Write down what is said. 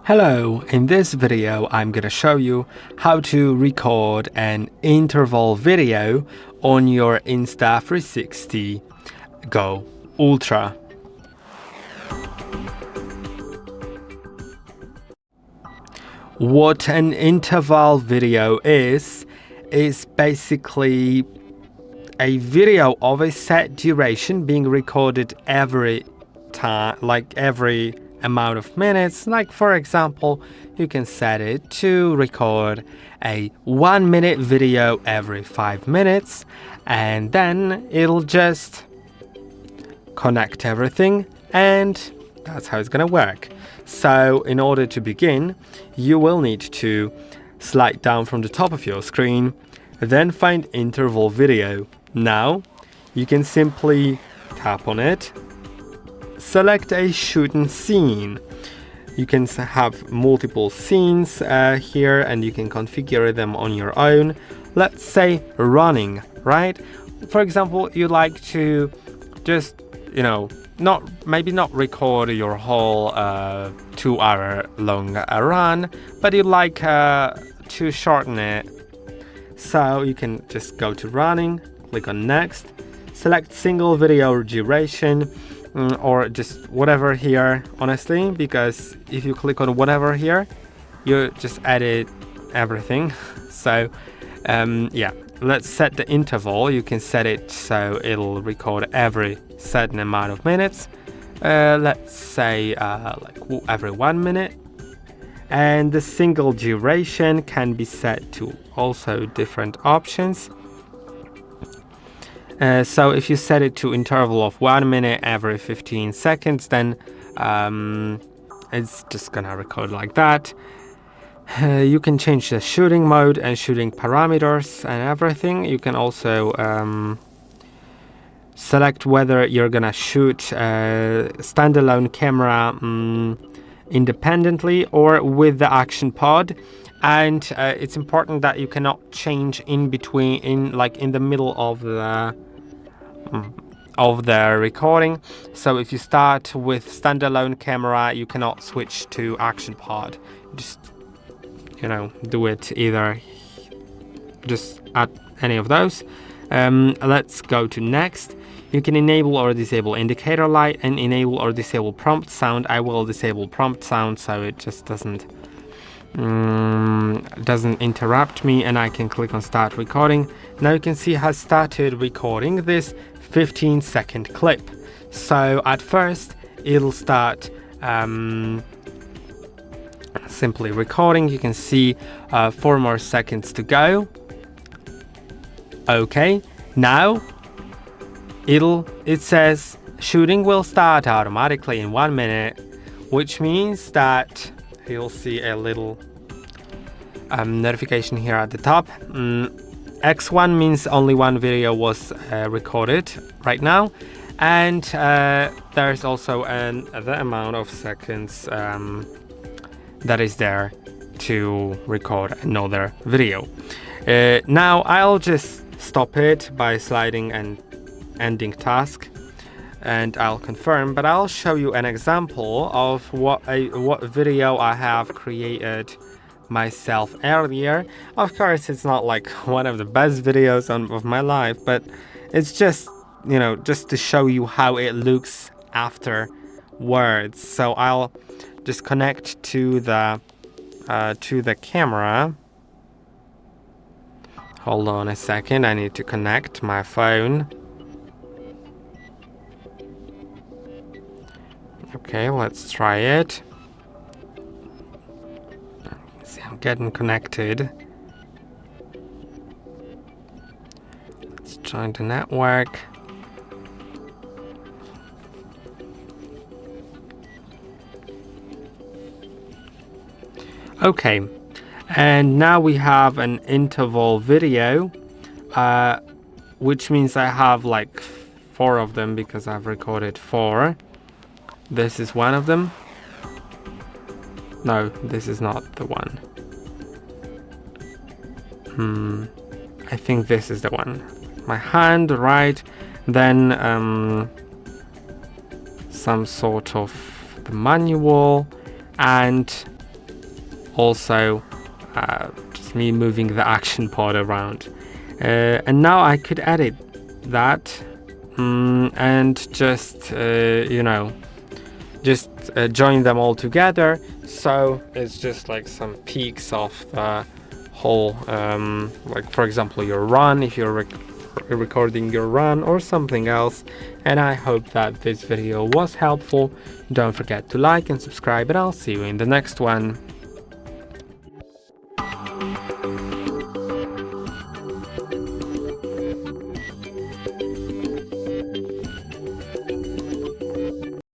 Hello, in this video I'm gonna show you how to record an interval video on your Insta360 GO Ultra. What an interval video is basically a video of a set duration being recorded every time, like every amount of minutes. Like for example, you can set it to record a 1 minute video every 5 minutes, and then it'll just connect everything, and that's how it's gonna work. So in order to begin, you will need to slide down from the top of your screen, then find interval video. Now you can simply tap on it, select a shooting scene. You can have multiple scenes here, and you can configure them on your own. Let's say running, right? For example, you like to just, maybe not record your whole 2 hour long run, but you like to shorten it. So you can just go to running, click on next, select single video duration, or just whatever here, honestly, because if you click on whatever here, you just edit everything. So yeah, let's set the interval. You can set it so it'll record every certain amount of minutes. Let's say like every 1 minute. And the single duration can be set to also different options. So if you set it to interval of 1 minute every 15 seconds, then it's just gonna record like that. You can change the shooting mode and shooting parameters and everything. You can also select whether you're gonna shoot standalone camera independently or with the action pod. And it's important that you cannot change in between, in the middle of the recording. So if you start with standalone camera, you cannot switch to action pod. Just do it either, just at any of those. Let's go to next. You can enable or disable indicator light and enable or disable prompt sound. I will disable prompt sound so it just doesn't interrupt me, and I can click on start recording. Now you can see it has started recording this 15-second clip. So at first it'll start simply recording. You can see 4 more seconds to go. Okay, now it says shooting will start automatically in 1 minute, which means that you'll see a little notification here at the top. X1 means only one video was recorded right now, and there's also the amount of seconds that is there to record another video. Now I'll just stop it by sliding and ending task, and I'll confirm, but I'll show you an example of what video I have created myself earlier. Of course, it's not like one of the best videos of my life, but it's just just to show you how it looks afterwards. So I'll just connect to the camera. Hold on a second, I need to connect my phone. Okay, let's try it. See, I'm getting connected. Let's join the network. Okay, and now we have an interval video, which means I have like 4 of them because I've recorded 4. This is one of them. No, this is not the one. I think this is the one. My hand, right? Then some sort of the manual, and also just me moving the action part around. And now I could edit that and just join them all together, so it's just like some peaks of the whole, like for example your run, if you're recording your run or something else. And I hope that this video was helpful. Don't forget to like and subscribe, and I'll see you in the next one.